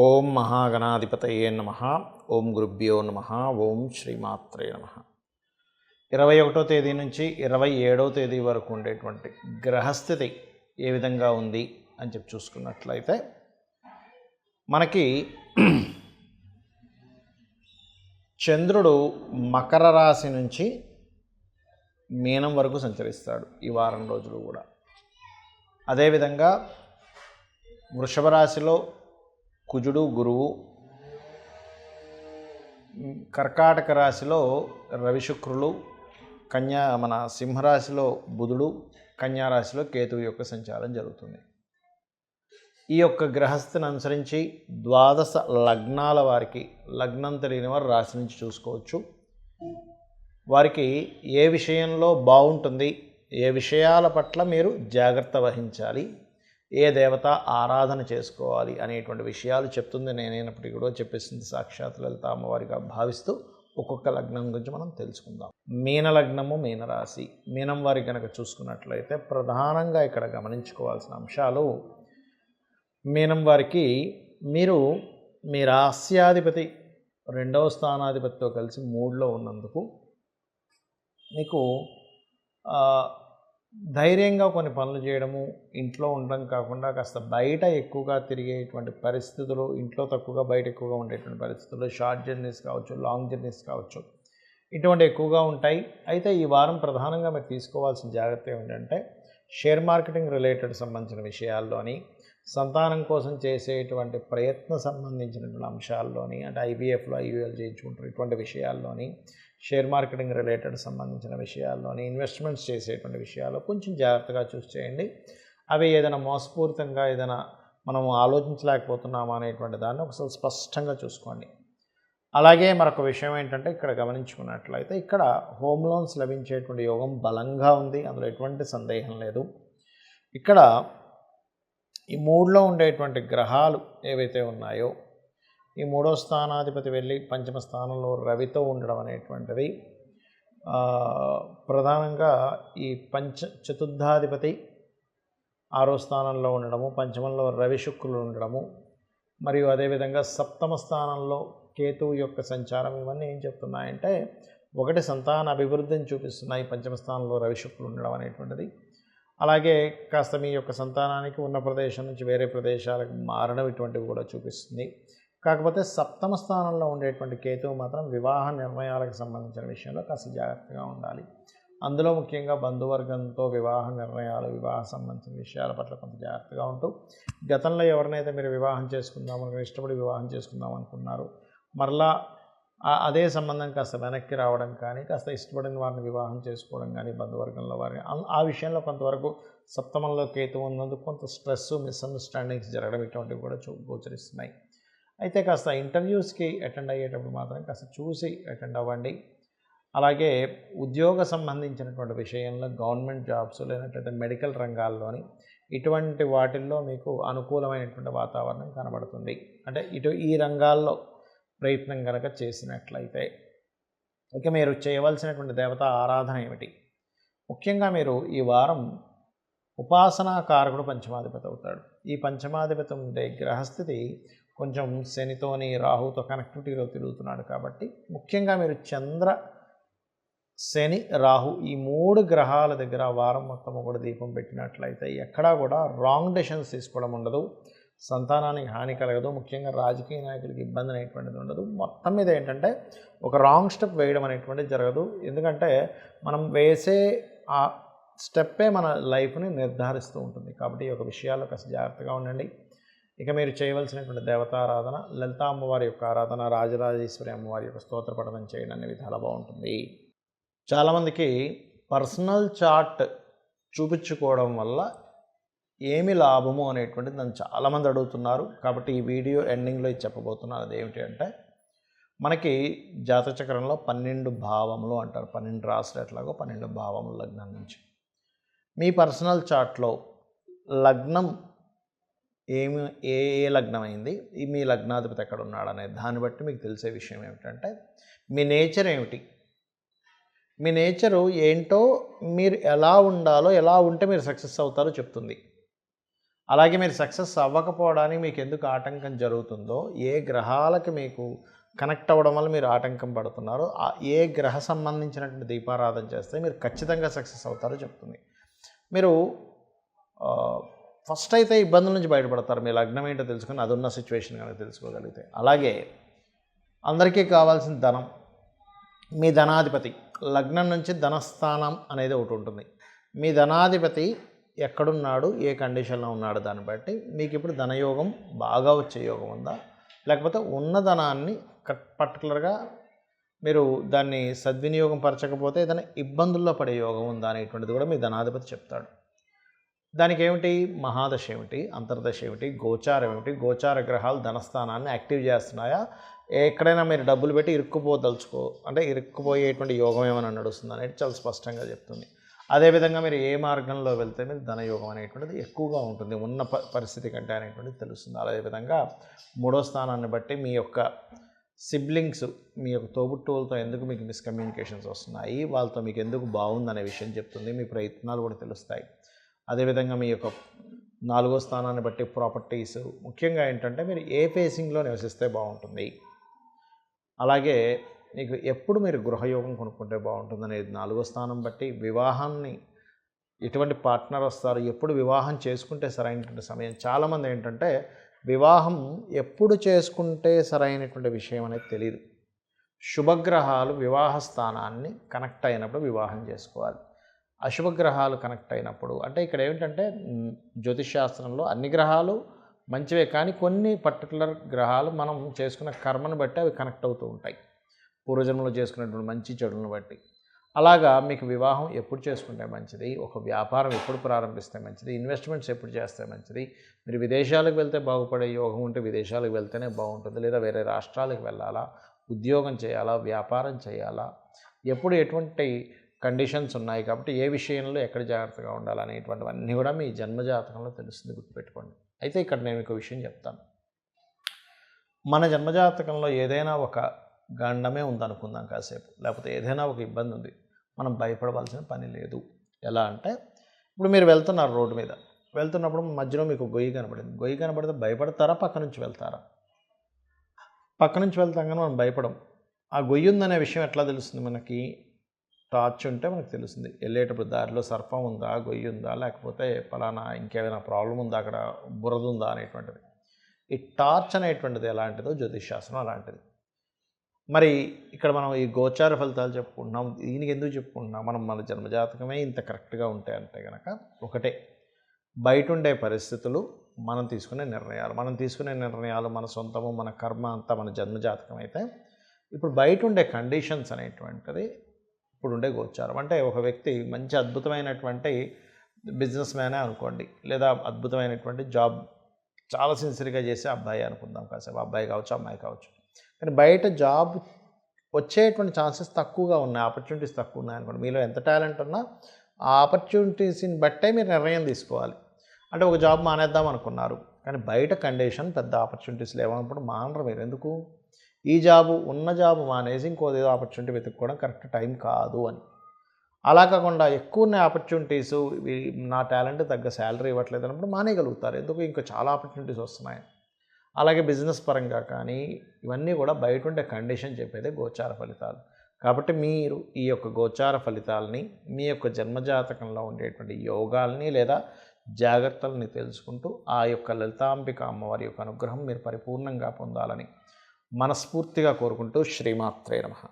ఓం మహాగణాధిపతయే నమః. ఓం గురుభ్యో నమః. ఓం శ్రీమాత్రే నమః. 21వ తేదీ నుంచి 27వ తేదీ వరకు ఉండేటువంటి గ్రహస్థితి ఏ విధంగా ఉంది అని చెప్పి చూసుకున్నట్లయితే మనకి చంద్రుడు మకర రాశి నుంచి మీనం వరకు సంచరిస్తాడు ఈ వారం రోజులు కూడా. అదేవిధంగా వృషభ రాశిలో కుజుడు గురువు, కర్కాటక రాశిలో రవి శుక్రులు, సింహరాశిలో బుధుడు, కన్యారాశిలో కేతువు యొక్క సంచారం జరుగుతుంది. ఈ యొక్క గ్రహస్థితిని అనుసరించి 12 లగ్నాల వారికి, లగ్నం తెలియని వారు రాశి నుంచి చూసుకోవచ్చు. వారికి ఏ విషయంలో బాగుంటుంది, ఏ విషయాల పట్ల మీరు జాగ్రత్త వహించాలి, ఏ దేవత ఆరాధన చేసుకోవాలి అనేటువంటి విషయాలు చెప్తుంది. నేనైనప్పటికీ కూడా చెప్పేసింది సాక్షాత్ లలిత అమ్మవారిగా భావిస్తూ ఒక్కొక్క లగ్నం గురించి మనం తెలుసుకుందాం. మీన లగ్నము, మీనరాశి. మీనం వారికి కనుక చూసుకున్నట్లయితే ప్రధానంగా ఇక్కడ గమనించుకోవాల్సిన అంశాలు, మీనం వారికి మీరు మీ రాస్యాధిపతి 2వ స్థానాధిపతితో కలిసి 3లో ఉన్నందుకు మీకు ధైర్యంగా కొన్ని పనులు చేయడము, ఇంట్లో ఉండడం కాకుండా కాస్త బయట ఎక్కువగా తిరిగేటువంటి పరిస్థితులు, ఇంట్లో తక్కువగా బయట ఎక్కువగా ఉండేటువంటి పరిస్థితులు, షార్ట్ జర్నీస్ కావచ్చు, లాంగ్ జర్నీస్ కావచ్చు, ఇటువంటి ఎక్కువగా ఉంటాయి. అయితే ఈ వారం ప్రధానంగా మీరు తీసుకోవాల్సిన జాగ్రత్త ఏమిటంటే షేర్ మార్కెటింగ్ రిలేటెడ్ సంబంధించిన విషయాల్లోని, సంతానం కోసం చేసేటువంటి ప్రయత్న సంబంధించినటువంటి అంశాల్లోని, అంటే ఐవీఎఫ్లో ఐవీఎల్ చేయించుకుంటారు, ఇటువంటి విషయాల్లోని, షేర్ మార్కెటింగ్ రిలేటెడ్ సంబంధించిన విషయాల్లోని, ఇన్వెస్ట్మెంట్స్ చేసేటువంటి విషయాల్లో కొంచెం జాగ్రత్తగా చూసి చేయండి. అవి ఏదైనా మోసపూరితంగా ఏదైనా మనం ఆలోచించలేకపోతున్నామా అనేటువంటి దాన్ని ఒకసారి స్పష్టంగా చూసుకోండి. అలాగే మరొక విషయం ఏంటంటే ఇక్కడ గమనించుకున్నట్లయితే ఇక్కడ హోమ్ లోన్స్ లభించేటువంటి యోగం బలంగా ఉంది, అందులో ఎటువంటి సందేహం లేదు. ఇక్కడ ఈ 3లో ఉండేటువంటి గ్రహాలు ఏవైతే ఉన్నాయో, ఈ 3వ స్థానాధిపతి వెళ్ళి 5మ స్థానంలో రవితో ఉండడం అనేటువంటిది, ప్రధానంగా ఈ చతుర్థాధిపతి 6వ స్థానంలో ఉండడము, 5మంలో రవి శుక్రులు ఉండడము, మరియు అదేవిధంగా 7మ స్థానంలో కేతువు యొక్క సంచారం, ఇవన్నీ ఏం చెప్తున్నాయంటే ఒకటి సంతాన అభివృద్ధిని చూపిస్తున్నాయి 5మ స్థానంలో రవి శుక్రులు ఉండడం అనేటువంటిది. అలాగే కాస్త మీ యొక్క సంతానానికి ఉన్న ప్రదేశం నుంచి వేరే ప్రదేశాలకు మారడం, ఇటువంటివి కూడా చూపిస్తుంది. కాకపోతే 7మ స్థానంలో ఉండేటువంటి కేతువు మాత్రం వివాహ నిర్ణయాలకు సంబంధించిన విషయంలో కాస్త జాగ్రత్తగా ఉండాలి. అందులో ముఖ్యంగా బంధువర్గంతో వివాహ నిర్ణయాలు, వివాహ సంబంధించిన విషయాల పట్ల కొంత జాగ్రత్తగా ఉంటూ, గతంలో ఎవరినైతే మీరు వివాహం చేసుకుందామని ఇష్టపడి వివాహం చేసుకుందాం అనుకున్నారు, మరలా అదే సంబంధం కాస్త వెనక్కి రావడం కానీ, కాస్త ఇష్టపడిన వారిని వివాహం చేసుకోవడం కానీ, బంధువర్గంలో వారిని ఆ విషయంలో కొంతవరకు 7మంలో కేతువు ఉన్నందుకు కొంత స్ట్రెస్, మిస్అండర్స్టాండింగ్స్ జరగడం, ఇటువంటివి కూడా గోచరిస్తున్నాయి. అయితే కాస్త ఇంటర్వ్యూస్కి అటెండ్ అయ్యేటప్పుడు మాత్రం కాస్త చూసి అటెండ్ అవ్వండి. అలాగే ఉద్యోగ సంబంధించినటువంటి విషయంలో గవర్నమెంట్ జాబ్స్ లేనట్లయితే మెడికల్ రంగాల్లోని ఇటువంటి వాటిల్లో మీకు అనుకూలమైనటువంటి వాతావరణం కనబడుతుంది. అంటే ఈ రంగాల్లో ప్రయత్నం కనుక చేసినట్లయితే ఇక మీరు చేయవలసినటువంటి దేవతా ఆరాధన ఏమిటి? ముఖ్యంగా మీరు ఈ వారం ఉపాసనాకారకుడు పంచమాధిపతి అవుతాడు. ఈ పంచమాధిపతి ఉండే గ్రహస్థితి కొంచెం శనితోని, రాహుతో కనెక్టివిటీలో తిరుగుతున్నాడు కాబట్టి ముఖ్యంగా మీరు చంద్ర, శని, రాహు ఈ 3 గ్రహాల దగ్గర వారం మొత్తం కూడా దీపం పెట్టినట్లయితే ఎక్కడా కూడా రాంగ్ డెసిషన్స్ తీసుకోవడం ఉండదు, సంతానానికి హాని కలగదు, ముఖ్యంగా రాజకీయ నాయకులకి ఇబ్బంది అనేటువంటిది ఉండదు. మొత్తం మీద ఏంటంటే ఒక రాంగ్ స్టెప్ వేయడం అనేటువంటిది జరగదు. ఎందుకంటే మనం వేసే ఆ స్టెప్పే మన లైఫ్ని నిర్ధారిస్తూ ఉంటుంది. కాబట్టి ఈ యొక్క విషయాల్లో కాస్త జాగ్రత్తగా ఉండండి. ఇక మీరు చేయవలసినటువంటి దేవతారాధన, లలిత అమ్మవారి యొక్క ఆరాధన, రాజరాజేశ్వరి అమ్మవారి యొక్క స్తోత్ర పఠనం చేయడం అనే విధాలు బాగుంటుంది. చాలామందికి పర్సనల్ చార్ట్ చూపించుకోవడం వల్ల ఏమి లాభము అనేటువంటిది నన్ను చాలామంది అడుగుతున్నారు. కాబట్టి ఈ వీడియో ఎండింగ్లో ఇది చెప్పబోతున్నాను. అదేమిటి అంటే మనకి జాతచక్రంలో 12 భావములు అంటారు. 12 రాశులు ఎట్లాగో 12 భావములు లగ్నం నుంచి. మీ పర్సనల్ చార్ట్లో లగ్నం ఏ లగ్నం అయింది, మీ లగ్నాధిపతి ఎక్కడ ఉన్నాడు అనే దాన్ని బట్టి మీకు తెలిసే విషయం ఏమిటంటే మీ నేచర్ ఏమిటి, మీ నేచరు ఏంటో, మీరు ఎలా ఉండాలో, ఎలా ఉంటే మీరు సక్సెస్ అవుతారో చెప్తుంది. అలాగే మీరు సక్సెస్ అవ్వకపోవడానికి మీకు ఎందుకు ఆటంకం జరుగుతుందో, ఏ గ్రహాలకి మీకు కనెక్ట్ అవ్వడం వల్ల మీరు ఆటంకం పడుతున్నారో, ఏ గ్రహ సంబంధించినటువంటి దీపారాధన చేస్తే మీరు ఖచ్చితంగా సక్సెస్ అవుతారో చెప్తుంది. మీరు ఫస్ట్ అయితే ఇబ్బందుల నుంచి బయటపడతారు. మీ లగ్నం ఏంటో తెలుసుకొని అది ఉన్న సిచ్యువేషన్ కనుక తెలుసుకోగలిగితే. అలాగే అందరికీ కావాల్సిన ధనం, మీ ధనాధిపతి లగ్నం నుంచి ధనస్థానం అనేది ఒకటి ఉంటుంది. మీ ధనాధిపతి ఎక్కడున్నాడు, ఏ కండిషన్లో ఉన్నాడు, దాన్ని బట్టి మీకు ఇప్పుడు ధనయోగం బాగా వచ్చే యోగం ఉందా, లేకపోతే ఉన్న ధనాన్ని పర్టికులర్గా మీరు దాన్ని సద్వినియోగం పరచకపోతే ఏదైనా ఇబ్బందుల్లో పడే యోగం ఉందా అనేటువంటిది కూడా మీ ధనాధిపతి చెప్తాడు. దానికి ఏమిటి, మహాదశ ఏమిటి, అంతర్దశ ఏమిటి, గోచారం ఏమిటి, గోచార గ్రహాలు ధనస్థానాన్ని యాక్టివ్ చేస్తున్నాయా, ఎక్కడైనా మీరు డబ్బులు పెట్టి ఇరుక్కుపోయేటువంటి యోగం ఏమైనా నడుస్తుంది అనేది చాలా స్పష్టంగా చెప్తుంది. అదేవిధంగా మీరు ఏ మార్గంలో వెళ్తే మీరు ధనయోగం అనేటువంటిది ఎక్కువగా ఉంటుంది ఉన్న పరిస్థితి కంటే అనేటువంటిది తెలుస్తుంది. అదేవిధంగా మూడో స్థానాన్ని బట్టి మీ యొక్క సిబ్లింగ్స్, మీ యొక్క తోబుట్టువులతో ఎందుకు మీకు మిస్కమ్యూనికేషన్స్ వస్తున్నాయి, వాళ్ళతో మీకు ఎందుకు బాగుందనే విషయం చెప్తుంది. మీ ప్రయత్నాలు కూడా తెలుస్తాయి. అదేవిధంగా మీ యొక్క నాలుగో స్థానాన్ని బట్టి ప్రాపర్టీస్, ముఖ్యంగా ఏంటంటే మీరు ఏ ఫేసింగ్లో నివసిస్తే బాగుంటుంది, అలాగే మీకు ఎప్పుడు మీరు గృహయోగం కొనుక్కుంటే బాగుంటుంది అనేది నాలుగో స్థానం బట్టి, వివాహాన్ని ఎటువంటి పార్ట్నర్ వస్తారు, ఎప్పుడు వివాహం చేసుకుంటే సరైనటువంటి సమయం. చాలామంది ఏంటంటే వివాహం ఎప్పుడు చేసుకుంటే సరైనటువంటి విషయం అనేది తెలియదు. శుభగ్రహాలు వివాహ స్థానాన్ని కనెక్ట్ అయినప్పుడు వివాహం చేసుకోవాలి. అశుభగ్రహాలు కనెక్ట్ అయినప్పుడు, అంటే ఇక్కడ ఏమిటంటే జ్యోతిష్ శాస్త్రంలో అన్ని గ్రహాలు మంచివే, కానీ కొన్ని పర్టికులర్ గ్రహాలు మనం చేసుకున్న కర్మను బట్టి అవి కనెక్ట్ అవుతూ ఉంటాయి, పూర్వజన్మలో చేసుకున్నటువంటి మంచి చెడులను బట్టి. అలాగా మీకు వివాహం ఎప్పుడు చేసుకుంటే మంచిది, ఒక వ్యాపారం ఎప్పుడు ప్రారంభిస్తే మంచిది, ఇన్వెస్ట్మెంట్స్ ఎప్పుడు చేస్తే మంచిది, మీరు విదేశాలకు వెళ్తే బాగుపడే యోగం ఉంటే విదేశాలకు వెళ్తేనే బాగుంటుంది, లేదా వేరే రాష్ట్రాలకు వెళ్ళాలా, ఉద్యోగం చేయాలా, వ్యాపారం చేయాలా, ఎప్పుడు ఎటువంటి కండిషన్స్ ఉన్నాయి, కాబట్టి ఏ విషయంలో ఎక్కడ జాగ్రత్తగా ఉండాలనేటువంటివన్నీ కూడా మీ జన్మజాతకంలో తెలుస్తుంది, గుర్తుపెట్టుకోండి. అయితే ఇక్కడ నేను ఒక విషయం చెప్తాను. మన జన్మజాతకంలో ఏదైనా ఒక గండమే ఉందనుకుందాం కాసేపు, లేకపోతే ఏదైనా ఒక ఇబ్బంది ఉంది, మనం భయపడవలసిన పని లేదు. ఎలా అంటే ఇప్పుడు మీరు వెళ్తున్నారు, రోడ్డు మీద వెళ్తున్నప్పుడు మధ్యలో మీకు గొయ్యి కనబడింది. గొయ్యి కనబడితే భయపడతారా, పక్క నుంచి వెళ్తారా? పక్క నుంచి వెళ్తాం కానీ మనం భయపడం. ఆ గొయ్యి ఉందనే విషయం ఎట్లా తెలుస్తుంది మనకి? టార్చ్ ఉంటే మనకు తెలుస్తుంది. వెళ్ళేటప్పుడు దారిలో సర్పం ఉందా, గొయ్యి ఉందా, లేకపోతే పలానా ఇంకేమైనా ప్రాబ్లం ఉందా, అక్కడ బురద ఉందా అనేటువంటిది. ఈ టార్చ్ అనేటువంటిది ఎలాంటిదో జ్యోతిష్ శాస్త్రం అలాంటిది. మరి ఇక్కడ మనం ఈ గోచార ఫలితాలు చెప్పుకుంటున్నాం, దీనికి ఎందుకు చెప్పుకుంటున్నాం? మన జన్మజాతకమే ఇంత కరెక్ట్గా ఉంటాయంటే కనుక, ఒకటే, బయట ఉండే పరిస్థితులు, మనం తీసుకునే నిర్ణయాలు మన సొంతము, మన కర్మ అంతా మన జన్మజాతకం అయితే, ఇప్పుడు బయట ఉండే కండిషన్స్ అనేటువంటిది ఇప్పుడు ఉండే గోచారం. అంటే ఒక వ్యక్తి మంచి అద్భుతమైనటువంటి బిజినెస్ మ్యానే అనుకోండి, లేదా అద్భుతమైనటువంటి జాబ్ చాలా సిన్సియర్గా చేసే అబ్బాయి అనుకుందాం కాసేపు, అబ్బాయి కావచ్చు, అమ్మాయి కావచ్చు, కానీ బయట జాబ్ వచ్చేటువంటి ఛాన్సెస్ తక్కువగా ఉన్నాయి, ఆపర్చునిటీస్ తక్కువ ఉన్నాయి అనుకోండి. మీలో ఎంత టాలెంట్ ఉన్నా ఆ ఆపర్చునిటీస్ని బట్టే మీరు నిర్ణయం తీసుకోవాలి. అంటే ఒక జాబ్ మానేద్దాం అనుకున్నారు, కానీ బయట కండిషన్ పెద్ద ఆపర్చునిటీస్ లేవన్నప్పుడు మానరు మీరు. ఎందుకు? ఈ జాబు, ఉన్న జాబు మానేసి ఇంకోదేదో ఆపర్చునిటీ వెతుక్కోవడం కరెక్ట్ టైం కాదు అని. అలా కాకుండా ఎక్కువ ఉన్న ఆపర్చునిటీస్, నా టాలెంట్ తగ్గ శాలరీ ఇవ్వట్లేదు అన్నప్పుడు మానేయగలుగుతారు. ఎందుకు? ఇంకా చాలా ఆపర్చునిటీస్ వస్తున్నాయి. అలాగే బిజినెస్ పరంగా కానీ ఇవన్నీ కూడా బయట ఉండే కండిషన్ చెప్పేదే గోచార ఫలితాలు. కాబట్టి మీరు ఈ యొక్క గోచార ఫలితాలని మీ యొక్క జన్మజాతకంలో ఉండేటువంటి యోగాల్ని లేదా జాగ్రత్తల్ని తెలుసుకుంటూ ఆ యొక్క లలితాంబిక అమ్మవారి యొక్క అనుగ్రహం మీరు పరిపూర్ణంగా పొందాలని మనస్ఫూర్తిగా కోరుకుంటూ శ్రీమాత్రే నమః.